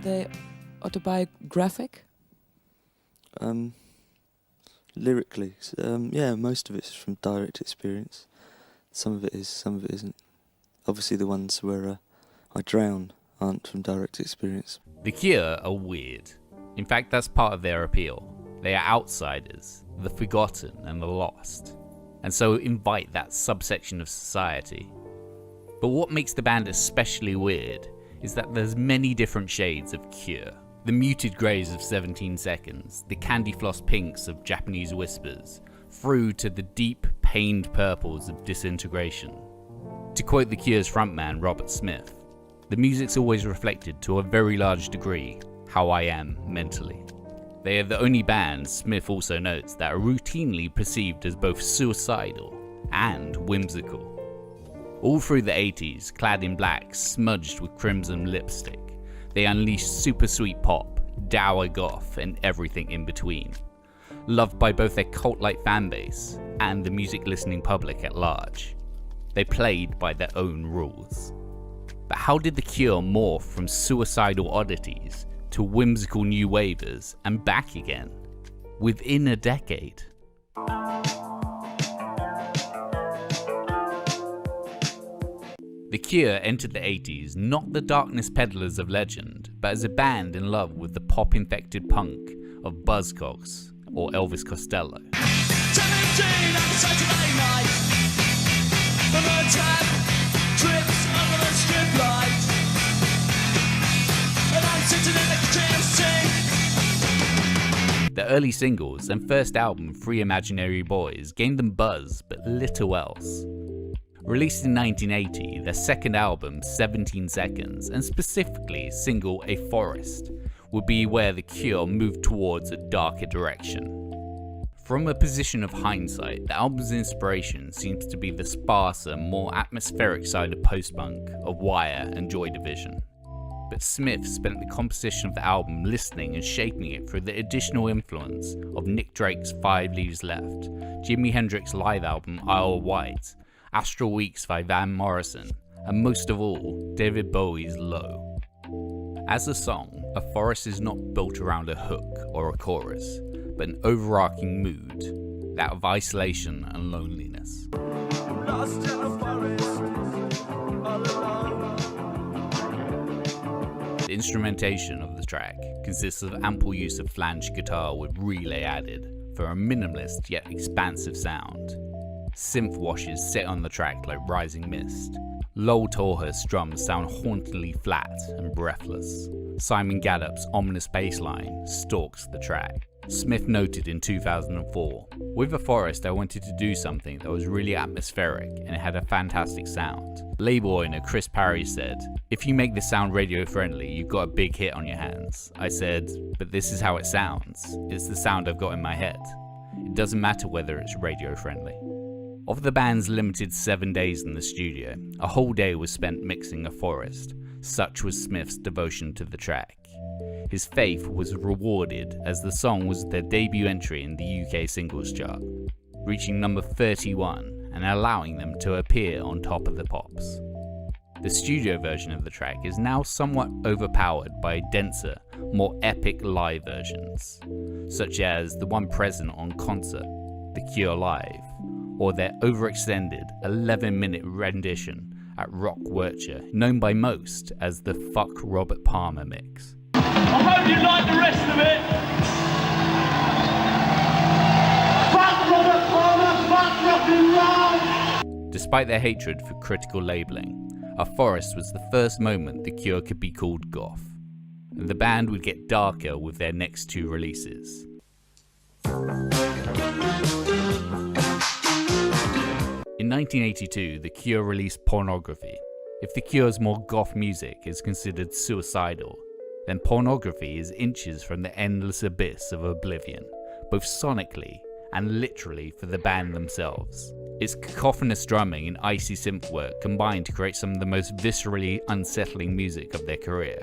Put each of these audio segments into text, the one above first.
they autobiographic? Lyrically, yeah, most of it's from direct experience. Some of it is, some of it isn't. Obviously the ones where I drown aren't from direct experience. The Cure are weird. In fact, that's part of their appeal. They are outsiders, the forgotten and the lost, and so invite that subsection of society. But what makes the band especially weird is that there's many different shades of Cure. The muted greys of 17 Seconds, the candy floss pinks of Japanese Whispers, through to the deep, pained purples of Disintegration. To quote The Cure's frontman Robert Smith, the music's always reflected to a very large degree how I am mentally. They are the only band, Smith also notes, that are routinely perceived as both suicidal and whimsical. All through the 80s, clad in black, smudged with crimson lipstick, they unleashed super sweet pop, dour goth, and everything in between. Loved by both their cult-like fanbase and the music-listening public at large. They played by their own rules. But how did The Cure morph from suicidal oddities to whimsical new wavers and back again within a decade? The Cure entered the 80s not the darkness peddlers of legend, but as a band in love with the pop-infected punk of Buzzcocks or Elvis Costello. The early singles and first album, Three Imaginary Boys, gained them buzz but little else. Released in 1980, their second album, 17 Seconds, and specifically single A Forest, would be where The Cure moved towards a darker direction. From a position of hindsight, the album's inspiration seems to be the sparser, more atmospheric side of post-punk of Wire and Joy Division. But Smith spent the composition of the album listening and shaping it through the additional influence of Nick Drake's Five Leaves Left, Jimi Hendrix's live album Isle of Wight, Astral Weeks by Van Morrison, and most of all, David Bowie's Low. As a song, A Forest is not built around a hook or a chorus, but an overarching mood, that of isolation and loneliness. Lost in the forest, all alone. The instrumentation of the track consists of ample use of flange guitar with relay added for a minimalist yet expansive sound. Synth washes sit on the track like rising mist. Lol Tolhurst's drums sound hauntingly flat and breathless. Simon Gaddup's ominous bass line stalks the track. Smith noted in 2004, "With A Forest I wanted to do something that was really atmospheric and it had a fantastic sound." Label owner Chris Parry said, "If you make this sound radio friendly, you've got a big hit on your hands." I said, "But this is how it sounds. It's the sound I've got in my head. It doesn't matter whether it's radio friendly." Of the band's limited 7 days in the studio, a whole day was spent mixing A Forest. Such was Smith's devotion to the track. His faith was rewarded as the song was their debut entry in the UK singles chart, reaching number 31 and allowing them to appear on top of the pops. The studio version of the track is now somewhat overpowered by denser, more epic live versions, such as the one present on Concert, The Cure Live, or their overextended 11-minute rendition at Rock Wurcher, known by most as the Fuck Robert Palmer mix. I hope you like the rest of it. Fuck Robert Palmer, fuck rock and roll. Despite their hatred for critical labelling, A Forest was the first moment The Cure could be called goth, and the band would get darker with their next two releases. In 1982, The Cure released Pornography. If The Cure's more goth music is considered suicidal, then Pornography is inches from the endless abyss of oblivion, both sonically and literally for the band themselves. Its cacophonous drumming and icy synth work combined to create some of the most viscerally unsettling music of their career.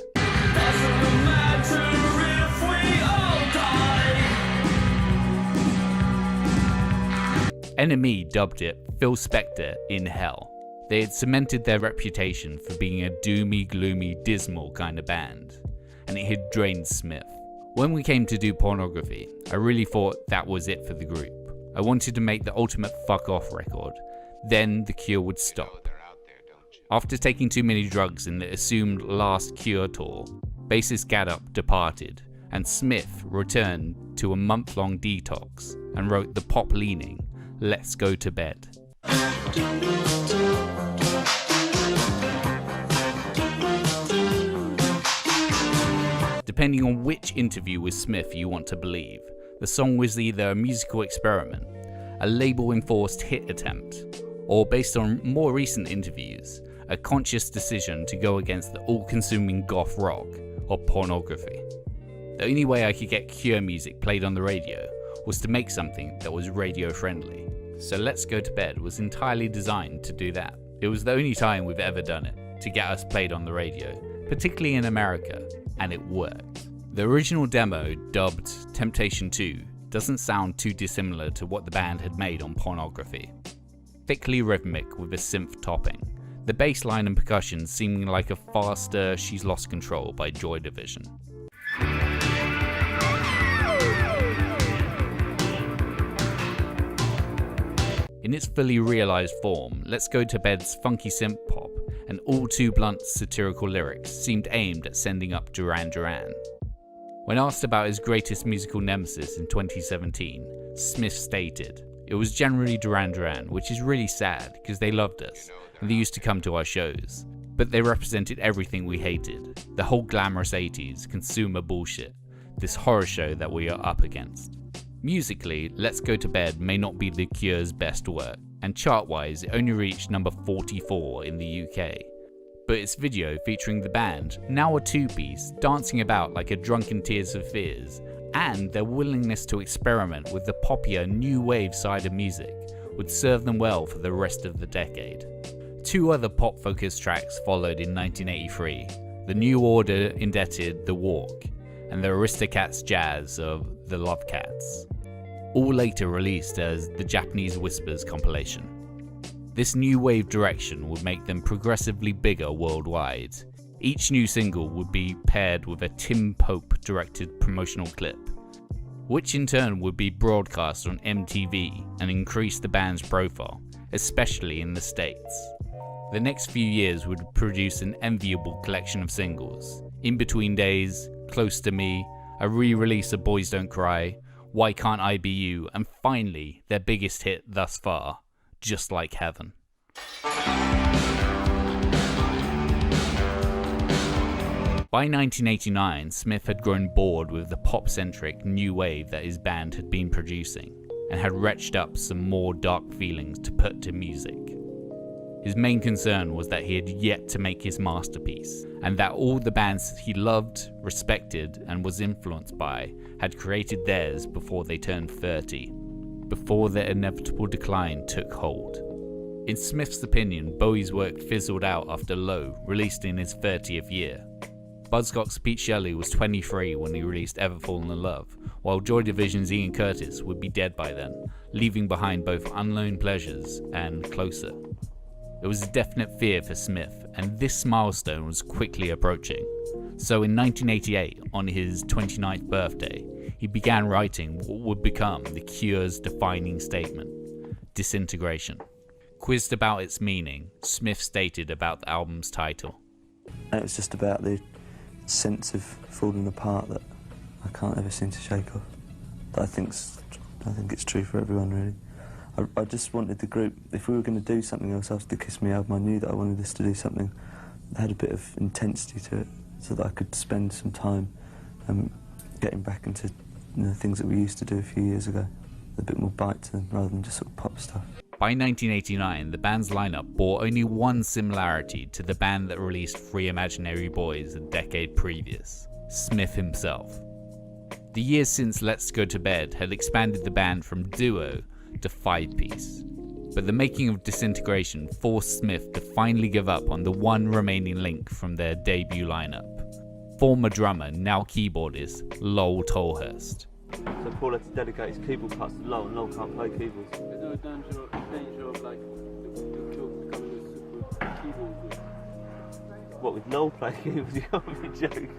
NME dubbed it Phil Spector in Hell. They had cemented their reputation for being a doomy, gloomy, dismal kind of band, and it had drained Smith. When we came to do Pornography, I really thought that was it for the group. I wanted to make the ultimate fuck off record, then the Cure would stop. After taking too many drugs in the assumed last Cure tour, bassist Gaddup departed, and Smith returned to a month-long detox and wrote the pop-leaning Let's Go to Bed. Depending on which interview with Smith you want to believe, the song was either a musical experiment, a label-enforced hit attempt, or based on more recent interviews, a conscious decision to go against the all-consuming goth rock or pornography. The only way I could get Cure music played on the radio was to make something that was radio-friendly. So Let's Go to Bed was entirely designed to do that. It was the only time we've ever done it, to get us played on the radio, particularly in America, and it worked. The original demo, dubbed Temptation 2, doesn't sound too dissimilar to what the band had made on Pornography. Thickly rhythmic with a synth topping, the bass line and percussion seeming like a faster She's Lost Control by Joy Division. In its fully realised form, Let's Go to Bed's funky synth pop and all too blunt satirical lyrics seemed aimed at sending up Duran Duran. When asked about his greatest musical nemesis in 2017, Smith stated, "It was generally Duran Duran, which is really sad because they loved us and they used to come to our shows, but they represented everything we hated, the whole glamorous 80s consumer bullshit, this horror show that we are up against." Musically, Let's Go to Bed may not be the Cure's best work, and chart-wise it only reached number 44 in the UK. But its video featuring the band, now a two-piece, dancing about like a drunken Tears for Fears, and their willingness to experiment with the poppier new wave side of music would serve them well for the rest of the decade. Two other pop-focused tracks followed in 1983, The New Order indebted The Walk, and the Aristocats Jazz of The Love Cats, all later released as the Japanese Whispers compilation. This new wave direction would make them progressively bigger worldwide. Each new single would be paired with a Tim Pope directed promotional clip, which in turn would be broadcast on MTV and increase the band's profile, especially in the States. The next few years would produce an enviable collection of singles: In Between Days, Close to Me, a re-release of Boys Don't Cry, Why Can't I Be You, and finally, their biggest hit thus far, Just Like Heaven. By 1989, Smith had grown bored with the pop-centric new wave that his band had been producing, and had retched up some more dark feelings to put to music. His main concern was that he had yet to make his masterpiece, and that all the bands he loved, respected, and was influenced by had created theirs before they turned 30, before their inevitable decline took hold. In Smith's opinion, Bowie's work fizzled out after Low, released in his 30th year. Buzzcocks' Pete Shelley was 23 when he released Ever Fallen in Love, while Joy Division's Ian Curtis would be dead by then, leaving behind both Unknown Pleasures and Closer. It was a definite fear for Smith, and this milestone was quickly approaching. So in 1988, on his 29th birthday, he began writing what would become the Cure's defining statement, Disintegration. Quizzed about its meaning, Smith stated about the album's title. And it was just about the sense of falling apart that I can't ever seem to shake off. That I think it's true for everyone, really. I just wanted the group, if we were going to do something else after the Kiss Me album, I knew that I wanted us to do something that had a bit of intensity to it, so that I could spend some time getting back into things that we used to do a few years ago, a bit more bite to them rather than just sort of pop stuff. By 1989, the band's lineup bore only one similarity to the band that released Three Imaginary Boys a decade previous, Smith himself. The years since Let's Go to Bed had expanded the band from duo to five-piece, but the making of Disintegration forced Smith to finally give up on the one remaining link from their debut lineup, former drummer, now keyboardist, Lowell Tolhurst. So Paul had to dedicate his keyboard parts to Lowell, and Lowell can't play keyboards. Is there a danger of like the Cure becoming a super keyboard group? What, with Lowell playing keyboards? You can't be joking.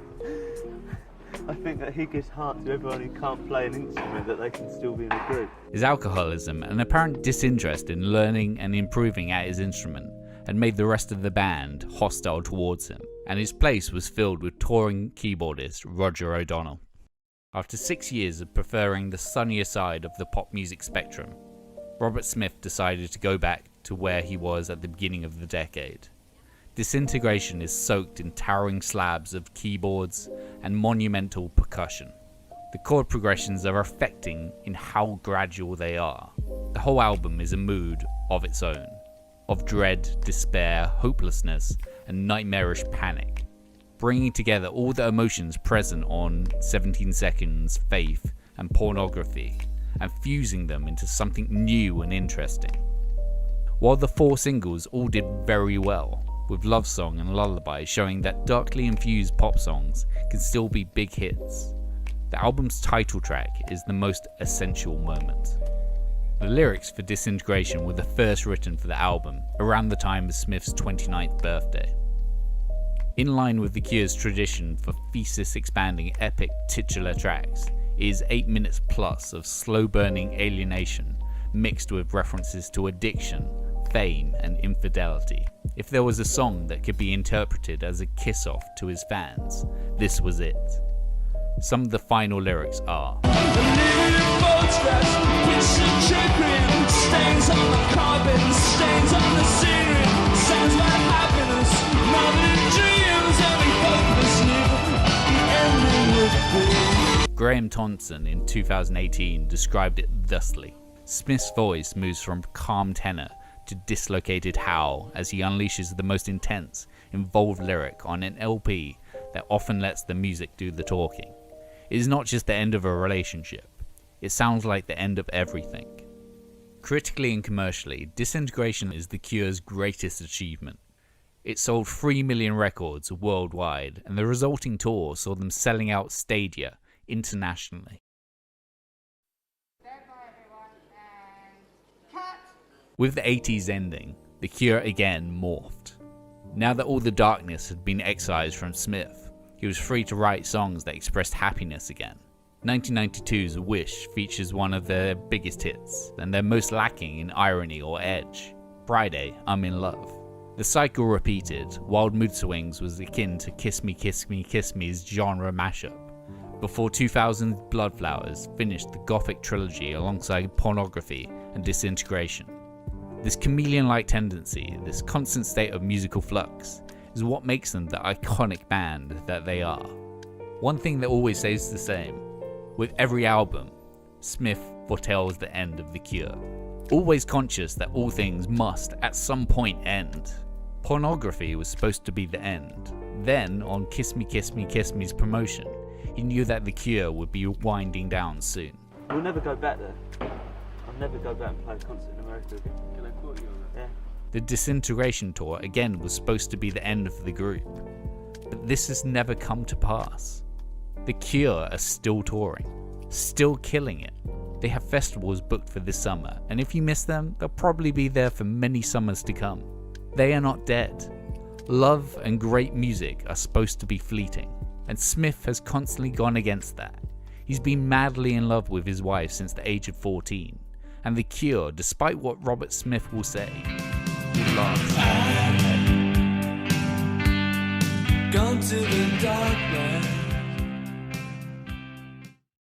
I think that he gives heart to everyone who can't play an instrument, that they can still be in a group. His alcoholism and apparent disinterest in learning and improving at his instrument had made the rest of the band hostile towards him, and his place was filled with touring keyboardist Roger O'Donnell. After 6 years of preferring the sunnier side of the pop music spectrum, Robert Smith decided to go back to where he was at the beginning of the decade. Disintegration is soaked in towering slabs of keyboards and monumental percussion. The chord progressions are affecting in how gradual they are. The whole album is a mood of its own, of dread, despair, hopelessness, and nightmarish panic, bringing together all the emotions present on 17 Seconds, Faith, and Pornography, and fusing them into something new and interesting. While the 4 singles all did very well, with Love Song and Lullaby showing that darkly infused pop songs can still be big hits, the album's title track is the most essential moment. The lyrics for Disintegration were the first written for the album around the time of Smith's 29th birthday. In line with The Cure's tradition for thesis-expanding epic titular tracks, it is 8 minutes plus of slow-burning alienation mixed with references to addiction, fame, and infidelity. If there was a song that could be interpreted as a kiss-off to his fans, this was it. Some of the final lyrics are: Graham Thompson in 2018 described it thusly: Smith's voice moves from calm tenor to dislocated howl as he unleashes the most intense, involved lyric on an LP that often lets the music do the talking. It is not just the end of a relationship, it sounds like the end of everything. Critically and commercially, Disintegration is The Cure's greatest achievement. It sold 3 million records worldwide, and the resulting tour saw them selling out stadia internationally. With the 80s ending, The Cure again morphed. Now that all the darkness had been excised from Smith, he was free to write songs that expressed happiness again. 1992's Wish features one of their biggest hits, and their most lacking in irony or edge. Friday, I'm in Love. The cycle repeated. Wild Mood Swings was akin to Kiss Me, Kiss Me, Kiss Me's genre mashup, before 2000's Bloodflowers finished the Gothic trilogy alongside Pornography and Disintegration. This chameleon-like tendency, this constant state of musical flux, is what makes them the iconic band that they are. One thing that always stays the same: with every album, Smith foretells the end of The Cure, always conscious that all things must at some point end. Pornography was supposed to be the end. Then, on Kiss Me, Kiss Me, Kiss Me's promotion, he knew that The Cure would be winding down soon. We'll never go back there. I'll never go back and play a concert in America again. Can I quote you on that? Yeah. The Disintegration tour again was supposed to be the end of the group, but this has never come to pass. The Cure are still touring, still killing it. They have festivals booked for this summer, and if you miss them, they'll probably be there for many summers to come. They are not dead. Love and great music are supposed to be fleeting, and Smith has constantly gone against that. He's been madly in love with his wife since the age of 14, and The Cure, despite what Robert Smith will say, will last. Gone to the darkness.